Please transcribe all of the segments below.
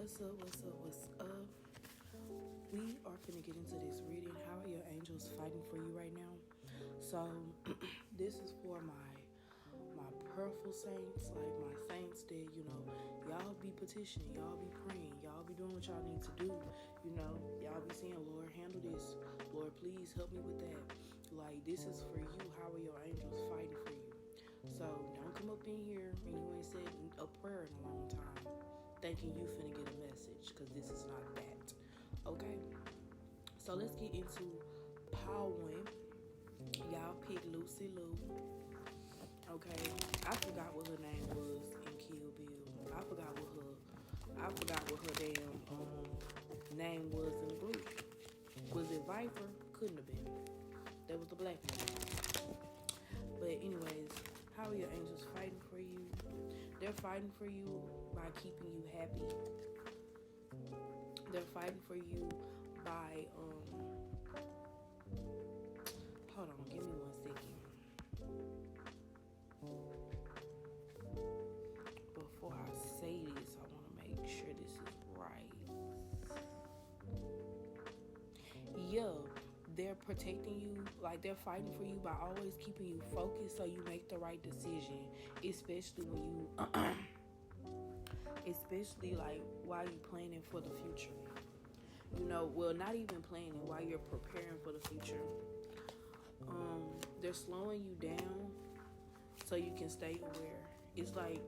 What's up? We are finna get into this reading. How are your angels fighting for you right now? So, this is for my prayerful saints, like my saints that, y'all be petitioning, y'all be praying, y'all be doing what y'all need to do, y'all be saying, Lord, handle this. Lord, please help me with that. Like, this is for you. How are your angels fighting for you? So, don't come up in here and you ain't said a prayer in a long time thinking you finna get a message, because this is not that. Okay? So, let's get into pile 1. Y'all pick Lucy Lou. Okay, I forgot what her name was in Kill Bill. I forgot what her damn name was in the group. Was it Viper? Couldn't have been. That was the black one. But anyways, how are your angels fighting for you? They're fighting for you by keeping you happy. They're fighting for you by hold on, give me 1 second. Before I say this, I want to make sure this is right. Yeah, they're protecting you, like they're fighting for you by always keeping you focused so you make the right decision, especially when you, especially like while you're planning for the future. Well, not even planning, while you're preparing for the future. They're slowing you down so you can stay aware. It's like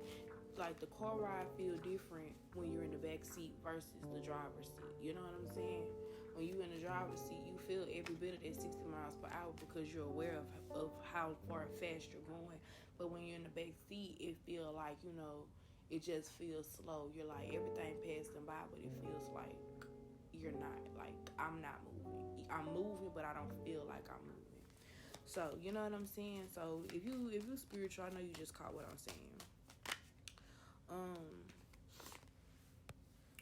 the car ride feel different when you're in the back seat versus the driver's seat. You know what I'm saying? When you're in the driver's seat, you feel every bit of that 60 miles per hour because you're aware of how far fast you're going. But when you're in the back seat, it feel like, it just feels slow. You're like, everything passing by, but it feels like you're not. Like, I'm not moving. I'm moving, but I don't feel like I'm moving. So, you know what I'm saying? So, if you spiritual, I know you just caught what I'm saying.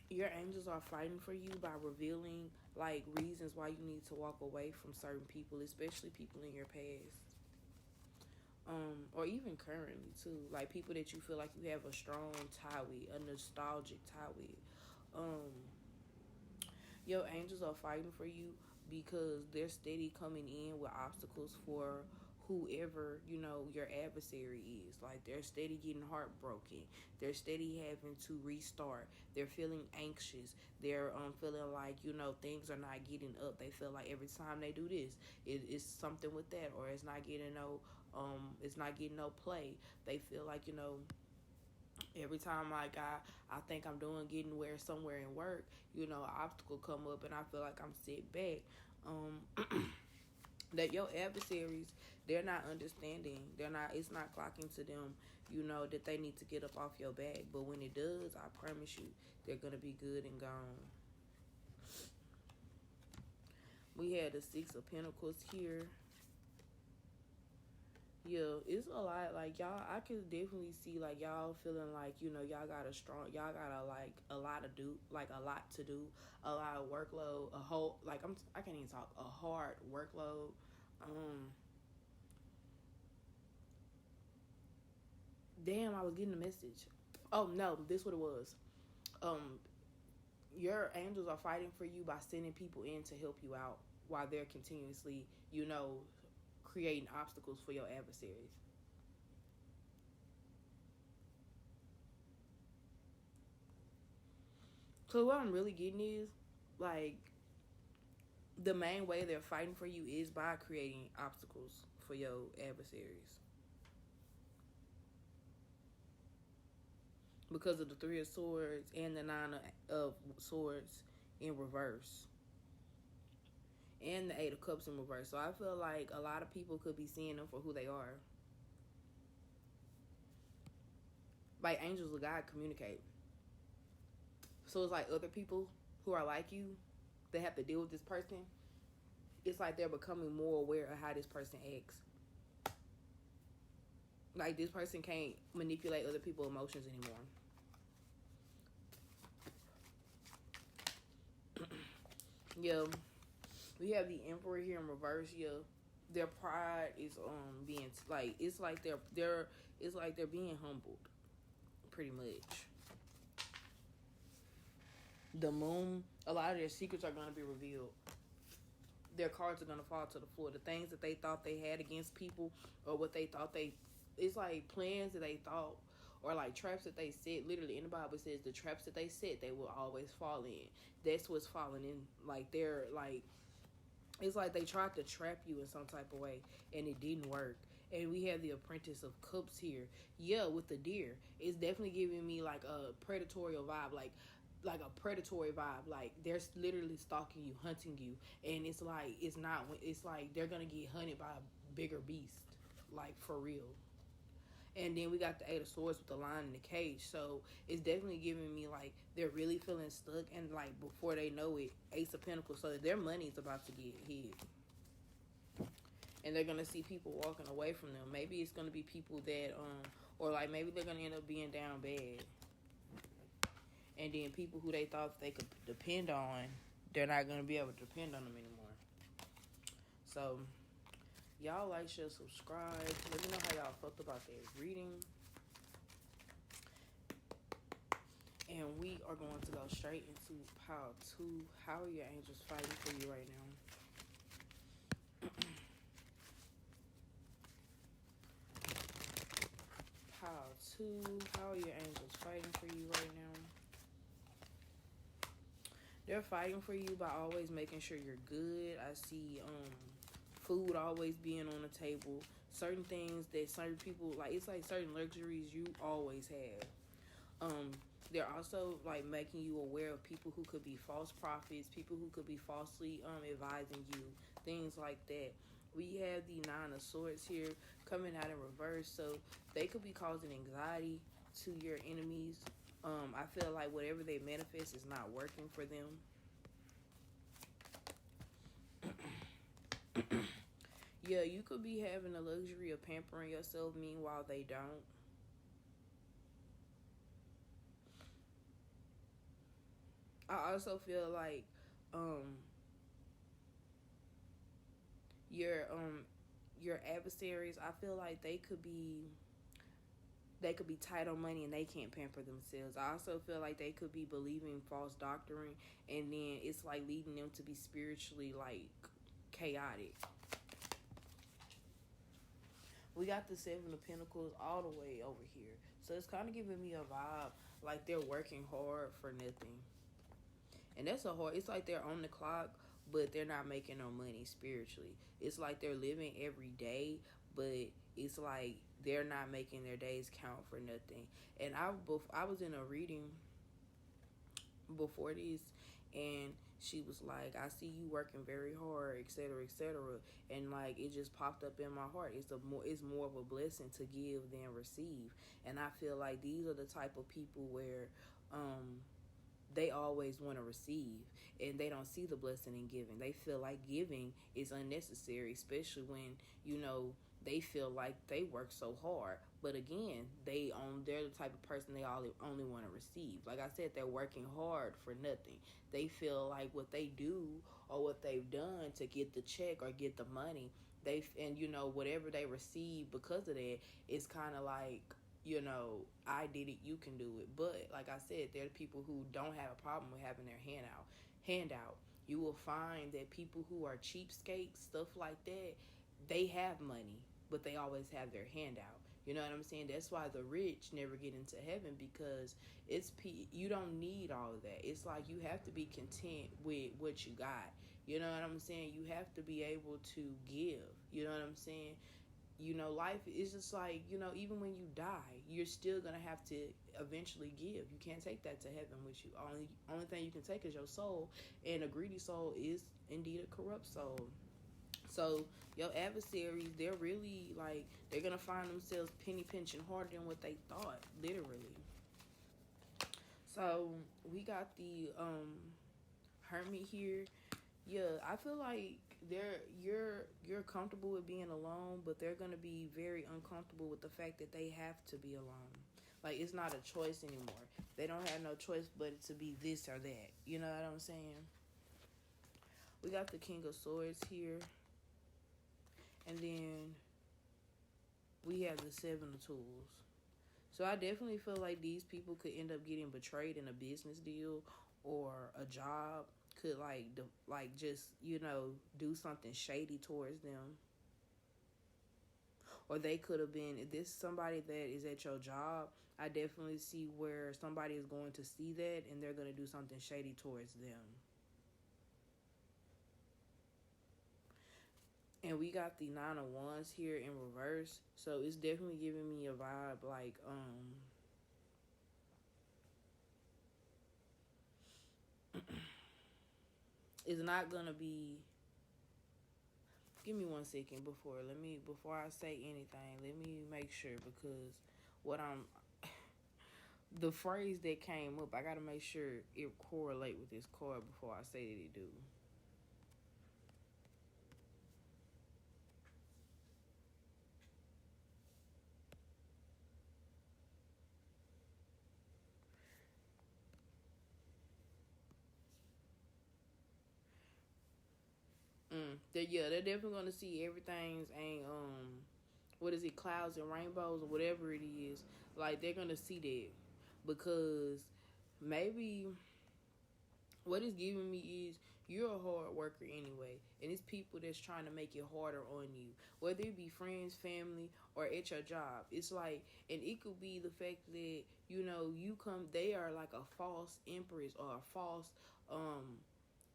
Your angels are fighting for you by revealing like reasons why you need to walk away from certain people, especially people in your past. Or even currently too. Like people that you feel like you have a strong tie with, a nostalgic tie with. Your angels are fighting for you because they're steady coming in with obstacles for whoever, your adversary is. Like, they're steady getting heartbroken. They're steady having to restart. They're feeling anxious. They're feeling like, things are not getting up. They feel like every time they do this, it's something with that, or it's not getting no play. They feel like, every time like I think I'm getting somewhere in work, an obstacle come up and I feel like I'm set back. That your adversaries, they're not understanding. It's not clocking to them, that they need to get up off your back. But when it does, I promise you, they're going to be good and gone. We had the 6 of Pentacles here. Yeah, it's a lot. Like, y'all, I can definitely see, like, y'all feeling like, y'all got a lot to do, a lot of workload, I can't even talk, a hard workload. Damn, I was getting a message. Oh, no, this what it was. Your angels are fighting for you by sending people in to help you out while they're continuously, creating obstacles for your adversaries. So what I'm really getting is, like, the main way they're fighting for you is by creating obstacles for your adversaries. Because of the 3 of Swords and the 9 of Swords in reverse. And the 8 of Cups in reverse. So I feel like a lot of people could be seeing them for who they are. Like, angels of God communicate. So it's like other people who are like you, that have to deal with this person. It's like they're becoming more aware of how this person acts. Like, this person can't manipulate other people's emotions anymore. Yeah. We have the Emperor here in reverse. Yeah. Their pride is being like, it's like they're being humbled, pretty much. The moon, a lot of their secrets are going to be revealed. Their cards are going to fall to the floor. The things that they thought they had against people, or what they thought it's like plans that they thought, or like traps that they set. Literally in the Bible it says the traps that they set, they will always fall in. That's what's falling in. Like, they're like, it's like they tried to trap you in some type of way and it didn't work. And we have the Apprentice of Cups here. Yeah, with the deer. It's definitely giving me like a predatory vibe, like a predatory vibe. Like, they're literally stalking you, hunting you, and it's like, it's like they're gonna get hunted by a bigger beast, like, for real. And then we got the Eight of Swords with the lion in the cage. So it's definitely giving me like they're really feeling stuck, and like before they know it, Ace of Pentacles. So their money is about to get hit. And they're gonna see people walking away from them. Maybe it's gonna be people that or like maybe they're gonna end up being down bad. And then people who they thought they could depend on, they're not gonna be able to depend on them anymore. So y'all like, share, subscribe. Let me know how y'all felt about that reading. And we are going to go straight into pile 2. How are your angels fighting for you right now? Pile 2. How are your angels fighting for you right now? They're fighting for you by always making sure you're good. I see food always being on the table. Certain things that certain people, like, it's like certain luxuries you always have. They're also like making you aware of people who could be false prophets, people who could be falsely advising you, things like that. We have the Nine of Swords here coming out in reverse, so they could be causing anxiety to your enemies. I feel like whatever they manifest is not working for them. Yeah, you could be having the luxury of pampering yourself, meanwhile they don't. I also feel like your adversaries, I feel like they could be tight on money and they can't pamper themselves. I also feel like they could be believing false doctrine, and then it's like leading them to be spiritually like chaotic. We got the Seven of Pentacles all the way over here. So it's kind of giving me a vibe like they're working hard for nothing. And that's it's like they're on the clock, but they're not making no money spiritually. It's like they're living every day, but it's like they're not making their days count for nothing. And I was in a reading before this, and she was like, I see you working very hard, etc., etc. And like, it just popped up in my heart. It's more of a blessing to give than receive. And I feel like these are the type of people where they always want to receive, and they don't see the blessing in giving. They feel like giving is unnecessary, especially when, they feel like they work so hard. But again, they're the type of person they only want to receive. Like I said, they're working hard for nothing. They feel like what they do or what they've done to get the check or get the money, whatever they receive because of that, it's kind of like, I did it, you can do it. But like I said, there are people who don't have a problem with having their handout. You will find that people who are cheapskates, stuff like that, they have money, but they always have their handout. You know what I'm saying? That's why the rich never get into heaven, because you don't need all of that. It's like you have to be content with what you got. You know what I'm saying? You have to be able to give. You know what I'm saying? Life is just like, even when you die, you're still going to have to eventually give. You can't take that to heaven with you. Only thing you can take is your soul, and a greedy soul is indeed a corrupt soul. So your adversaries, they're really like, they're going to find themselves penny pinching harder than what they thought, literally. So we got the Hermit here. Yeah, I feel like you're comfortable with being alone, but they're gonna be very uncomfortable with the fact that they have to be alone. Like, it's not a choice anymore. They don't have no choice but to be this or that. You know what I'm saying? We got the King of Swords here, and then we have the Seven of Tools. So I definitely feel like these people could end up getting betrayed in a business deal or a job could like just, do something shady towards them. Or they could have been, if this is somebody that is at your job, I definitely see where somebody is going to see that and they're going to do something shady towards them. And we got the Nine of Wands here in reverse. So it's definitely giving me a vibe like, it's not going to be, give me 1 second before I say anything. Let me make sure, because the phrase that came up, I got to make sure it correlate with this card before I say that it do. They're definitely gonna see everything's ain't what is it, clouds and rainbows or whatever it is. Like, they're gonna see that, because maybe what it's giving me is you're a hard worker anyway, and it's people that's trying to make it harder on you, whether it be friends, family, or at your job. It's like, and it could be the fact that they are like a false empress or a false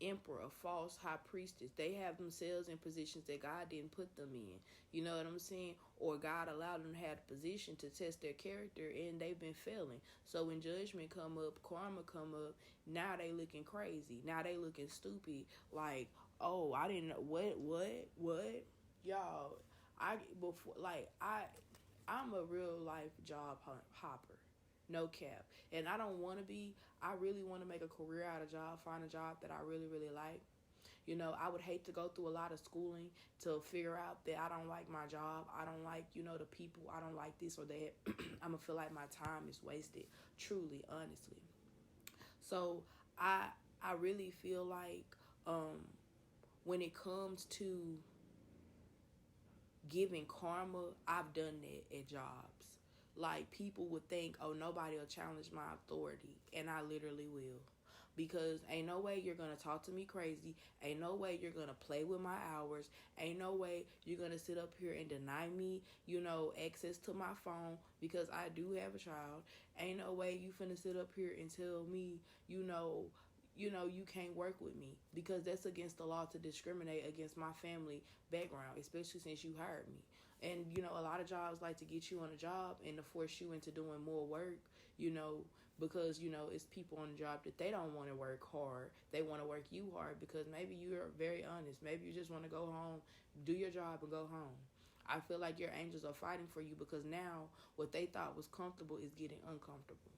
emperor, a false high priestess. They have themselves in positions that God didn't put them in. You know what I'm saying? Or God allowed them to have the position to test their character, and they've been failing. So when judgment come up, karma come up, now they looking crazy. Now they looking stupid. Like, oh, I didn't know what, y'all. I'm a real life job hopper. No cap. And I don't want to be. I really want to make a career out of job, find a job that I really, really like. I would hate to go through a lot of schooling to figure out that I don't like my job. I don't like, the people. I don't like this or that. I'm going to feel like my time is wasted. Truly, honestly. So I really feel like when it comes to giving karma, I've done that at jobs. Like, people would think, oh, nobody will challenge my authority. And I literally will. Because ain't no way you're going to talk to me crazy. Ain't no way you're going to play with my hours. Ain't no way you're going to sit up here and deny me, access to my phone, because I do have a child. Ain't no way you finna sit up here and tell me, you can't work with me, because that's against the law to discriminate against my family background, especially since you hired me. And, a lot of jobs like to get you on a job and to force you into doing more work, because, it's people on the job that they don't want to work hard. They want to work you hard because maybe you're very honest. Maybe you just want to go home, do your job, and go home. I feel like your angels are fighting for you, because now what they thought was comfortable is getting uncomfortable.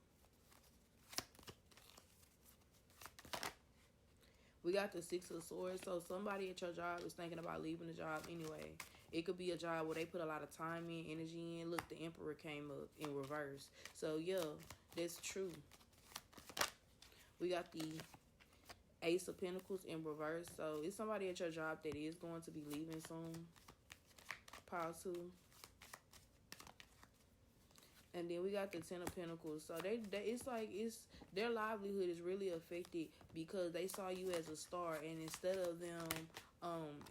We got the Six of Swords. So somebody at your job is thinking about leaving the job anyway. It could be a job where they put a lot of time in, energy in. Look, the Emperor came up in reverse. So, yeah, that's true. We got the Ace of Pentacles in reverse. So it's somebody at your job that is going to be leaving soon. Pile 2. And then we got the Ten of Pentacles. So their livelihood is really affected because they saw you as a star, and instead of them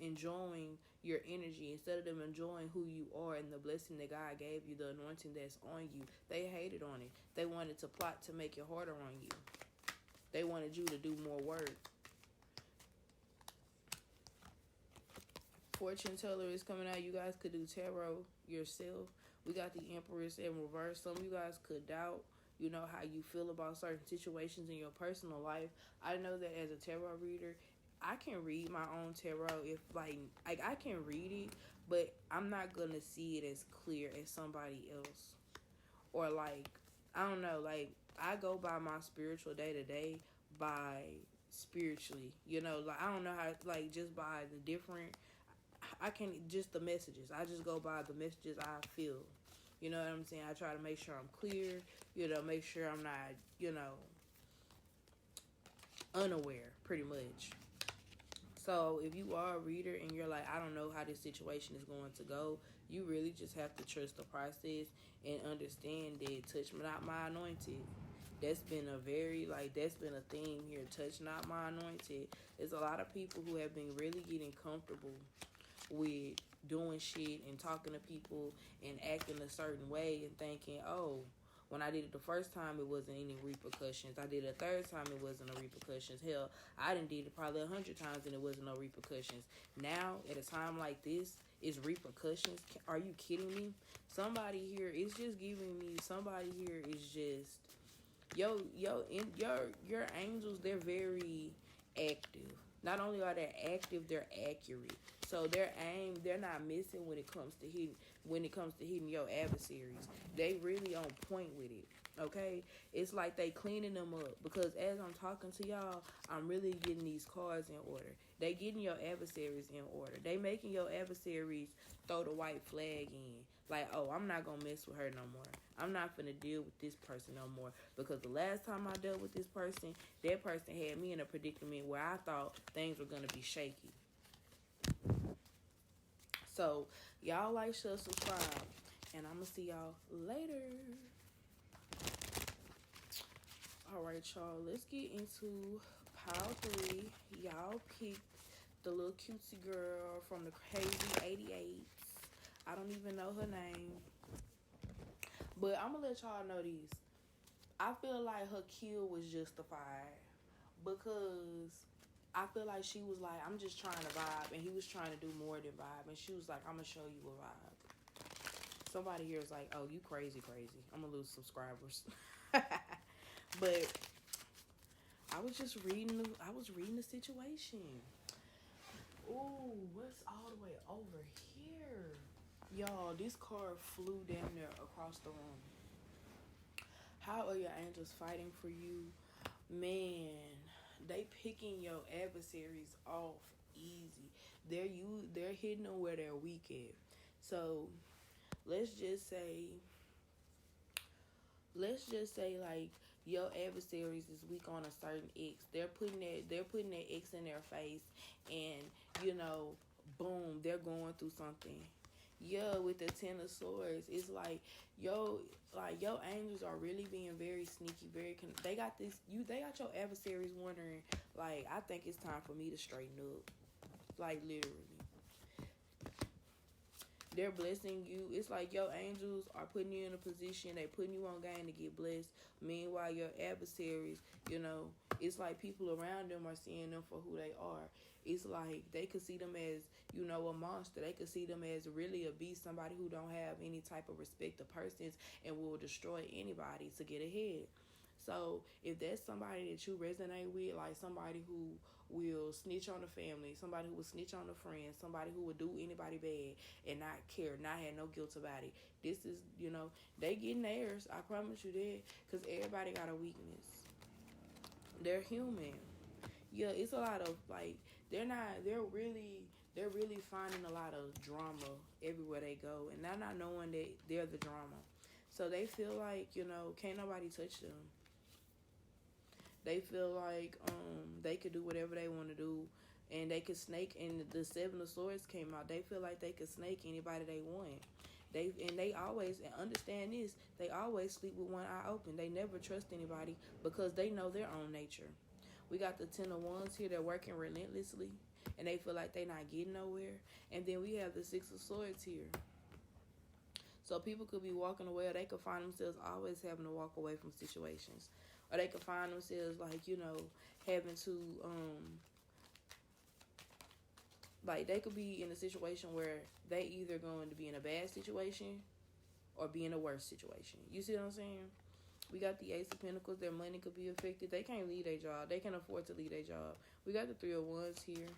enjoying your energy, instead of them enjoying who you are and the blessing that God gave you, the anointing that's on you, they hated on it. They wanted to plot to make it harder on you. They wanted you to do more work. Fortune teller is coming out. You guys could do tarot yourself. We got the Empress in reverse. Some of you guys could doubt, how you feel about certain situations in your personal life. I know that as a tarot reader, I can read my own tarot if I can read it, but I'm not gonna see it as clear as somebody else. Or I don't know, I go by my spiritual day to day by spiritually. I don't know how, just by the different, I can just the messages. I just go by the messages I feel. You know what I'm saying? I try to make sure I'm clear, make sure I'm not, unaware, pretty much. So if you are a reader and you're like, I don't know how this situation is going to go, you really just have to trust the process and understand that touch not my anointed. That's been a theme here. Touch not my anointed. There's a lot of people who have been really getting comfortable with doing shit and talking to people and acting a certain way and thinking, oh, when I did it the first time, it wasn't any repercussions. I did it a third time, it wasn't no repercussions. Hell, I done did it probably 100 times and it wasn't no repercussions. Now, at a time like this, it's repercussions. Are you kidding me? Somebody here is just giving me. Somebody here is just your angels. They're very active. Not only are they active, they're accurate. So they're not missing when it comes to hitting your adversaries. They really on point with it. Okay? It's like they cleaning them up. Because as I'm talking to y'all, I'm really getting these cards in order. They getting your adversaries in order. They making your adversaries throw the white flag in. Like, oh, I'm not gonna mess with her no more. I'm not finna deal with this person no more. Because the last time I dealt with this person, that person had me in a predicament where I thought things were gonna be shaky. So, y'all like, share, subscribe. And I'm going to see y'all later. Alright, y'all. Let's get into pile 3. Y'all picked the little cutesy girl from the crazy 88s. I don't even know her name. But I'm going to let y'all know this. I feel like her kill was justified. Because I feel like she was like, I'm just trying to vibe. And he was trying to do more than vibe. And she was like, I'm going to show you a vibe. Somebody here is like, oh, you crazy. I'm going to lose subscribers. But I was just reading the situation. Ooh, what's all the way over here? Y'all, this card flew down there across the room. How are your angels fighting for you? Man, they picking your adversaries off easy. They're hitting them where they're weak at. So let's just say like your adversaries is weak on a certain X. They're putting that X in their face, and boom, they're going through something. Yeah, with the Ten of Swords, it's like your angels are really being very sneaky, they got your adversaries wondering, like, I think it's time for me to straighten up. Like, literally. They're blessing you. It's like your angels are putting you in a position, they putting you on game to get blessed. Meanwhile, your adversaries, it's like people around them are seeing them for who they are. It's like they could see them as, a monster. They could see them as really a beast, somebody who don't have any type of respect of persons and will destroy anybody to get ahead. So if that's somebody that you resonate with, like somebody who will snitch on the family, somebody who will snitch on the friends, somebody who will do anybody bad and not care, not have no guilt about it. This is, they getting theirs. I promise you that, because everybody got a weakness. They're human. Yeah, it's a lot of, like, they're really finding a lot of drama everywhere they go, and they're not knowing that they're the drama. So they feel like, can't nobody touch them. They feel like they could do whatever they want to do, and they could snake. And the Seven of Swords came out. They feel like they could snake anybody they want. They always, and understand this, they always sleep with one eye open. They never trust anybody because they know their own nature. We got the Ten of Wands here. They're working relentlessly, and they feel like they're not getting nowhere. And then we have the Six of Swords here. So people could be walking away, or they could find themselves always having to walk away from situations. Or they could find themselves, like, having to, like, they could be in a situation where they either going to be in a bad situation or be in a worse situation. You see what I'm saying? We got the Ace of Pentacles. Their money could be affected. They can't leave their job. They can afford to leave their job. We got the Three of Wands here.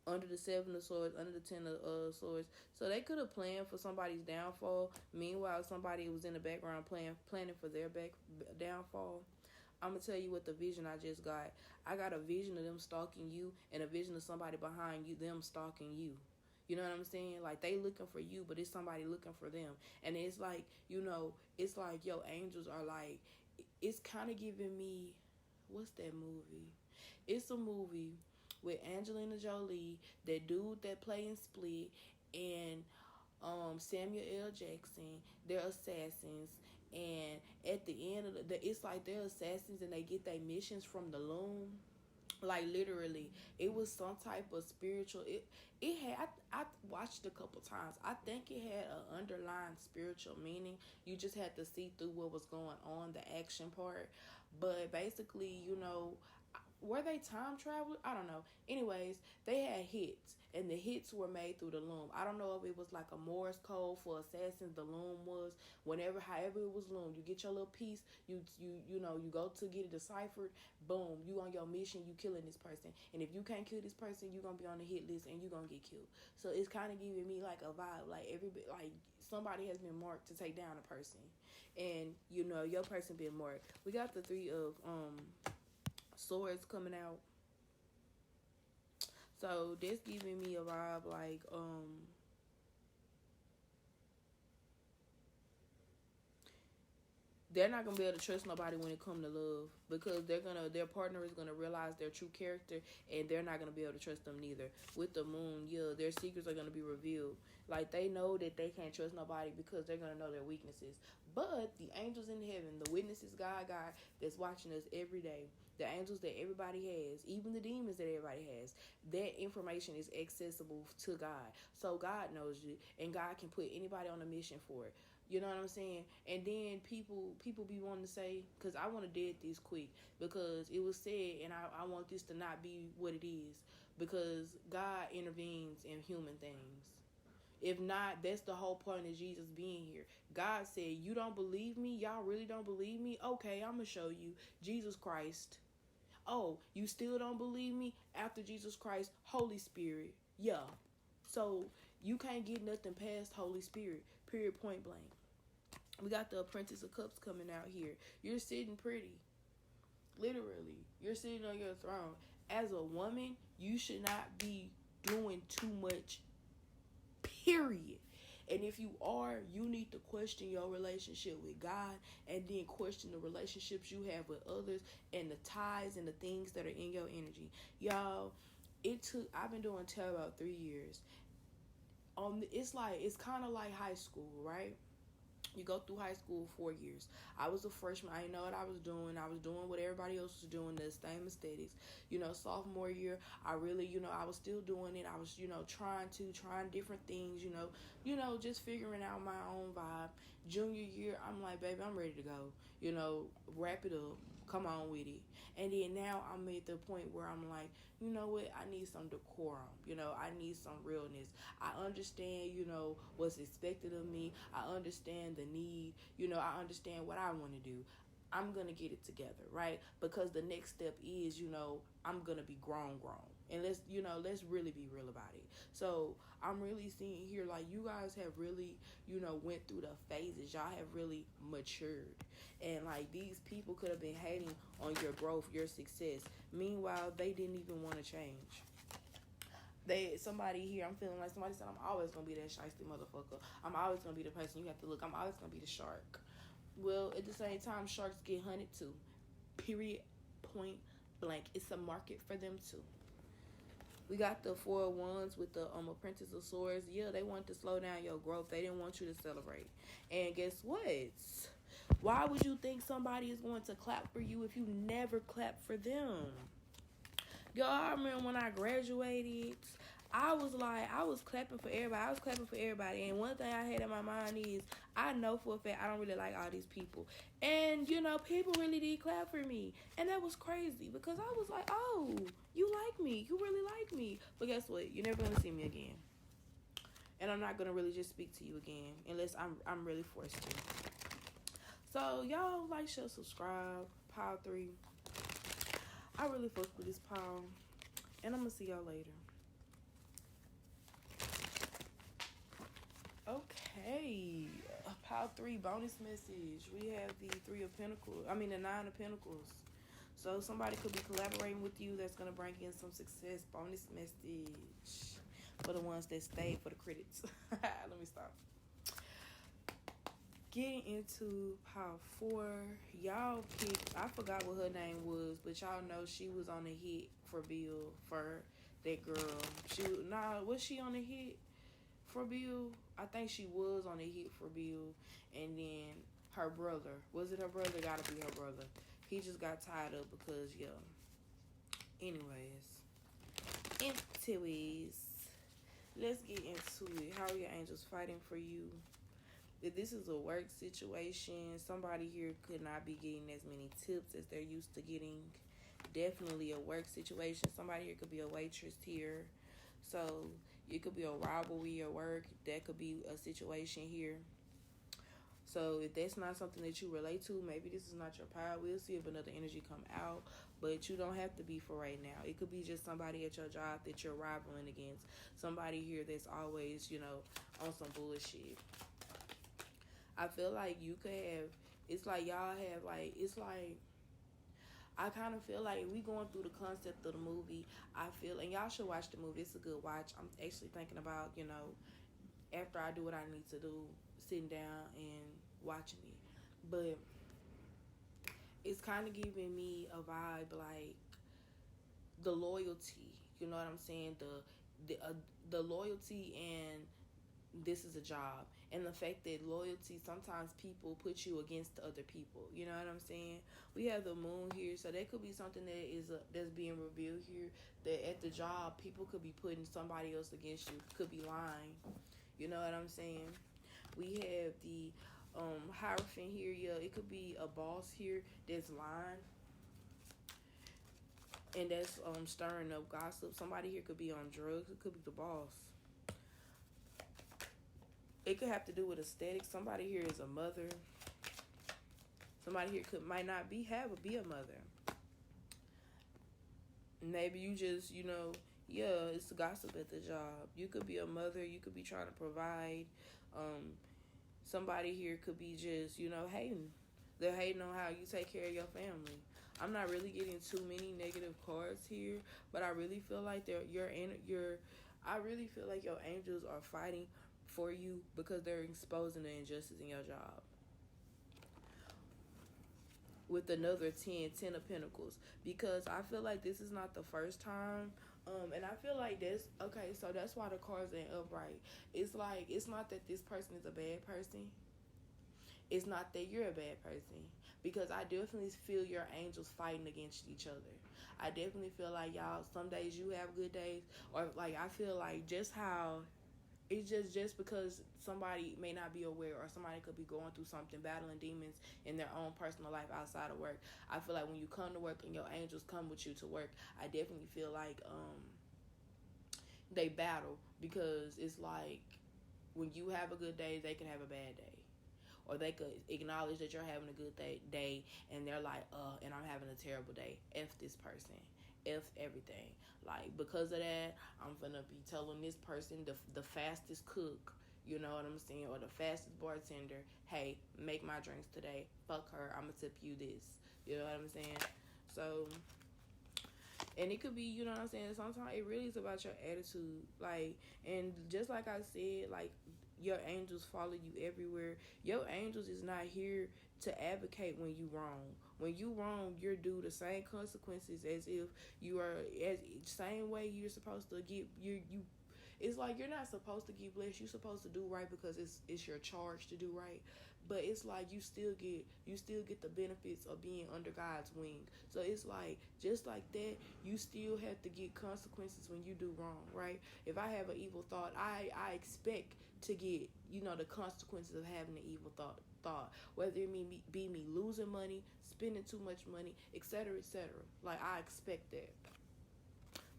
Under the Seven of Swords, under the Ten of Swords. So they could have planned for somebody's downfall. Meanwhile, somebody was in the background planning for their downfall. I'm going to tell you what the vision I just got. I got a vision of them stalking you and a vision of somebody behind you, them stalking you. You know what I'm saying? Like, they looking for you, but it's somebody looking for them. And it's like, it's like your angels are like, it's kind of giving me what's that movie? It's a movie with Angelina Jolie, that dude that play in Split, and Samuel L. Jackson. They're assassins, and at the end of it's like they're assassins, and they get their missions from the loom. Like literally, it was some type of spiritual. It had. I watched it a couple times. I think it had an underlying spiritual meaning. You just had to see through what was going on, the action part. But basically, were they time travelers? I don't know. Anyways, they had hits, and the hits were made through the loom. I don't know if it was like a Morse code for assassins. The loom was however it was loomed. You get your little piece. You go to get it deciphered. Boom, you on your mission. You killing this person, and if you can't kill this person, you gonna be on the hit list and you gonna get killed. So it's kind of giving me like a vibe, like somebody has been marked to take down a person, and your person been marked. We got the 3 of swords coming out. So this giving me a vibe like they're not gonna be able to trust nobody when it comes to love, because their partner is gonna realize their true character, and they're not gonna be able to trust them neither. With the moon, their secrets are gonna be revealed. Like they know that they can't trust nobody because they're gonna know their weaknesses. But the angels in heaven, the witnesses, God that's watching us every day, the angels that everybody has, even the demons that everybody has, that information is accessible to God. So God knows you, and God can put anybody on a mission for it. You know what I'm saying? And then people be wanting to say, because I want to dead this quick, because it was said, and I want this to not be what it is, because God intervenes in human things. If not, that's the whole point of Jesus being here. God said, you don't believe me? Y'all really don't believe me? Okay, I'm going to show you. Jesus Christ. Oh, you still don't believe me? After Jesus Christ, Holy Spirit. Yeah. So you can't get nothing past Holy Spirit. Period, point blank. We got the Apprentice of Cups coming out here. You're sitting pretty. Literally. You're sitting on your throne. As a woman, you should not be doing too much. Period. And if you are, you need to question your relationship with God, and then question the relationships you have with others, and the ties and the things that are in your energy. Y'all, I've been doing tarot about 3 years. It's kind of like high school, right? You go through high school 4 years. I was a freshman. I didn't know what I was doing. I was doing what everybody else was doing, the same aesthetics. Sophomore year, I really, I was still doing it. I was, trying different things, just figuring out my own vibe. Junior year, I'm like, baby, I'm ready to go. Wrap it up. Come on with it. And then now I'm at the point where I'm like, you know what? I need some decorum. I need some realness. I understand, what's expected of me. I understand the need. I understand what I want to do. I'm going to get it together, right? Because the next step is, I'm going to be grown. And let's really be real about it. So I'm really seeing here, like, you guys have really, went through the phases. Y'all have really matured. And, like, these people could have been hating on your growth, your success. Meanwhile, they didn't even want to change. Somebody here, I'm feeling like somebody said, I'm always going to be that shiesty motherfucker. I'm always going to be the person you have to look. I'm always going to be the shark. Well, at the same time, sharks get hunted too. Period, point blank. It's a market for them too. We got the 4 of Wands with the Apprentice of Swords. Yeah, they want to slow down your growth. They didn't want you to celebrate. And guess what? Why would you think somebody is going to clap for you if you never clap for them? Y'all, I remember when I graduated, I was clapping for everybody. And one thing I had in my mind is, I know for a fact I don't really like all these people. And, people really did clap for me. And that was crazy, because I was like, oh, you like me. You really like me. But guess what? You're never going to see me again. And I'm not going to really just speak to you again unless I'm really forced to. So, y'all like, share, subscribe. Pile 3. I really fuck with this pile. And I'm going to see y'all later. Okay. Pile 3, bonus message. We have the 9 of Pentacles. So somebody could be collaborating with you that's going to bring in some success. Bonus message. For the ones that stayed, for the critics. Let me stop. getting into pile 4, y'all picked, I forgot what her name was, but y'all know she was on the hit for Bill, for that girl. Was she on the hit for Bill? I think she was on the hit for Bill. And then her brother, was it her brother? Gotta be her brother. He just got tied up because, yeah. Anyways, let's get into it. How are your angels fighting for you? If this is a work situation, somebody here could not be getting as many tips as they're used to getting. Definitely a work situation. Somebody here could be a waitress here. So it could be a rivalry at work. That could be a situation here. So if that's not something that you relate to, maybe this is not your pile. We'll see if another energy come out. But you don't have to be for right now. It could be just somebody at your job that you're rivaling against. Somebody here that's always, on some bullshit. I feel like you could have, it's like y'all have, like, it's like, I kind of feel like we going through the concept of the movie. I feel, and y'all should watch the movie. It's a good watch. I'm actually thinking about, after I do what I need to do, sitting down and watching it. But it's kind of giving me a vibe like the loyalty. You know what I'm saying? The loyalty, and this is a job, and the fact that loyalty, sometimes people put you against other people. You know what I'm saying? We have the moon here, so that could be something that's being revealed here, that at the job people could be putting somebody else against you, could be lying. You know what I'm saying? We have the Hierophant here. Yeah, it could be a boss here that's lying, and that's stirring up gossip. Somebody here could be on drugs. It could be the boss. It could have to do with aesthetics. Somebody here is a mother. Somebody here might not be a mother. Maybe you just, it's gossip at the job. You could be a mother. You could be trying to provide. Somebody here could be just, hating. They're hating on how you take care of your family. I'm not really getting too many negative cards here, but I really feel like your angels are fighting for you because they're exposing the injustice in your job. With another 10 of Pentacles, because I feel like this is not the first time, and I feel like so that's why the cards ain't upright. It's like, it's not that this person is a bad person. It's not that you're a bad person, because I definitely feel your angels fighting against each other. I definitely feel like y'all, some days you have good days, or like I feel like just how it's just because somebody may not be aware, or somebody could be going through something, battling demons in their own personal life outside of work. I feel like when you come to work and your angels come with you to work, I definitely feel like they battle, because it's like when you have a good day, they can have a bad day. Or they could acknowledge that you're having a good day, and they're like, and I'm having a terrible day. F this person. F everything. Like, because of that, I'm gonna be telling this person, the fastest cook, you know what I'm saying, or the fastest bartender, hey, make my drinks today. Fuck her. I'm gonna tip you this. You know what I'm saying? So, and it could be, you know what I'm saying, sometimes it really is about your attitude. Like, and just like I said, like, your angels follow you everywhere. Your angels is not here to advocate when you wrong. When you wrong, you're due the same consequences as if you are, as same way you're supposed to get you. It's like you're not supposed to get blessed. You're supposed to do right because it's your charge to do right. But it's like you still get the benefits of being under God's wing. So it's like, just like that, you still have to get consequences when you do wrong, right? If I have an evil thought, I expect to get, the consequences of having an evil thought. Whether it be me losing money, spending too much money, etc., etc. Like, I expect that.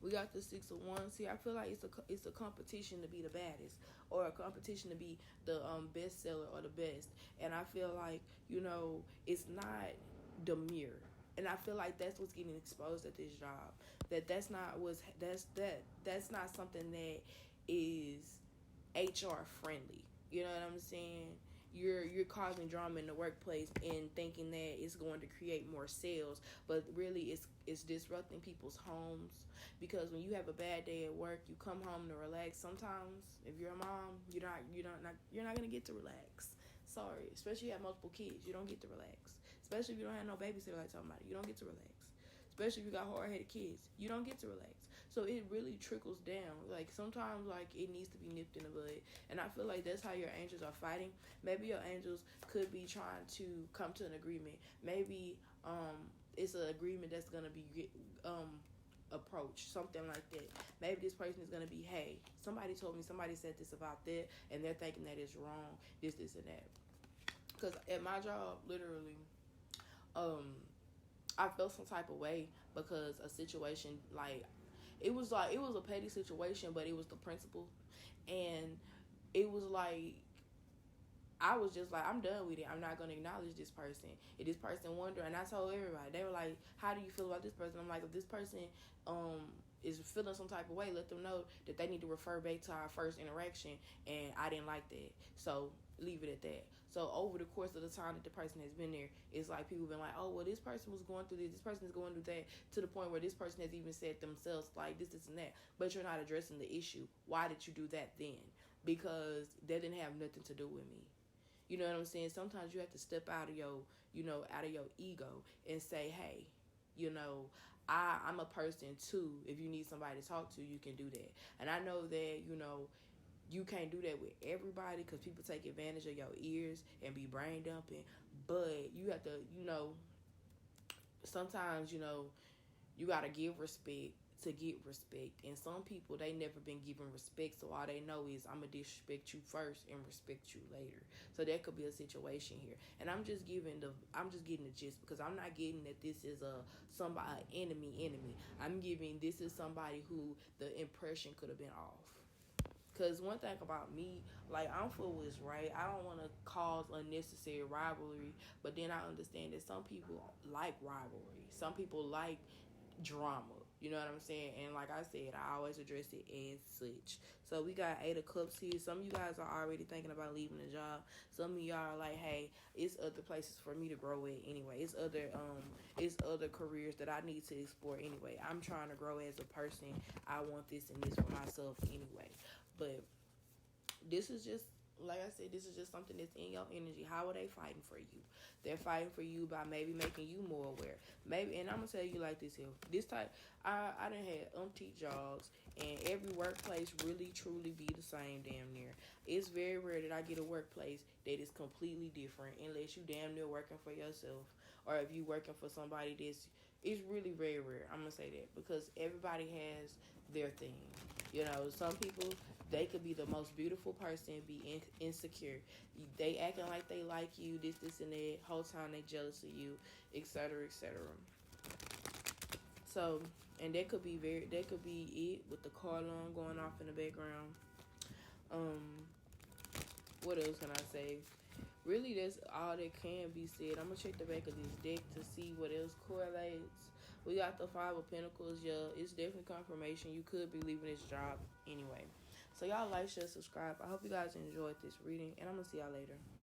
We got the 6 of Wands. See, I feel like it's a competition to be the baddest, or a competition to be the bestseller or the best. And I feel like, it's not the mirror. And I feel like that's what's getting exposed at this job. That's not something that is HR friendly. You know what I'm saying? You're causing drama in the workplace and thinking that it's going to create more sales, but really it's disrupting people's homes, because when you have a bad day at work, you come home to relax. Sometimes if you're a mom, you're not going to get to relax. sorry. Especially if you have multiple kids, you don't get to relax. Especially if you don't have no babysitter like talking about it, you don't get to relax. Especially if you got hard-headed kids, you don't get to relax. So it really trickles down. Like, sometimes, like, it needs to be nipped in the bud. And I feel like that's how your angels are fighting. Maybe your angels could be trying to come to an agreement. Maybe it's an agreement that's going to be approach, something like that. Maybe this person is going to be, hey, somebody told me, somebody said this about that, and they're thinking that it's wrong, this, and that. Because at my job, literally, I felt some type of way because a situation, like, it was a petty situation, but it was the principal. And it was like, I was just like, I'm done with it. I'm not going to acknowledge this person. If this person wonder, and I told everybody, they were like, how do you feel about this person? I'm like, if this person is feeling some type of way, let them know that they need to refer back to our first interaction, and I didn't like that. So leave it at that. So over the course of the time that the person has been there, it's like people been like, oh, well, this person was going through this person is going through that, to the point where this person has even said themselves, like, this and that. But you're not addressing the issue. Why did you do that then? Because that didn't have nothing to do with me. You know what I'm saying? Sometimes you have to step out of your, out of your ego and say, hey, I'm a person too. If you need somebody to talk to, you can do that. And I know that, you can't do that with everybody because people take advantage of your ears and be brain dumping. But you have to, sometimes, you got to give respect to get respect. And some people, they never been given respect, so all they know is I'm going to disrespect you first and respect you later. So that could be a situation here. And I'm just getting the gist, because I'm not getting that this is somebody enemy. I'm giving this is somebody who the impression could have been off. Because one thing about me, like, I'm for what's right. I don't want to cause unnecessary rivalry, but then I understand that some people like rivalry. Some people like drama. You know what I'm saying? And like I said, I always address it as such. So we got 8 of Cups here. Some of you guys are already thinking about leaving the job. Some of y'all are like, hey, it's other places for me to grow at anyway. It's other careers that I need to explore anyway. I'm trying to grow as a person. I want this and this for myself anyway. But this is just, like I said, this is just something that's in your energy. How are they fighting for you? They're fighting for you by maybe making you more aware. Maybe, and I'm going to tell you like this here. This type, I done had umpteen jobs, and every workplace really, truly be the same damn near. It's very rare that I get a workplace that is completely different unless you damn near working for yourself, or if you working for somebody it's really very rare. I'm going to say that because everybody has their thing. Some people, they could be the most beautiful person, be insecure. They acting like they like you, this, and that. Whole time they jealous of you, etc., etc. So, and that could be it with the car alarm going off in the background. What else can I say? Really, that's all that can be said. I'm going to check the back of this deck to see what else correlates. We got the 5 of Pentacles. Yeah, it's definitely confirmation. You could be leaving this job anyway. So y'all like, share, subscribe. I hope you guys enjoyed this reading, and I'm going to see y'all later.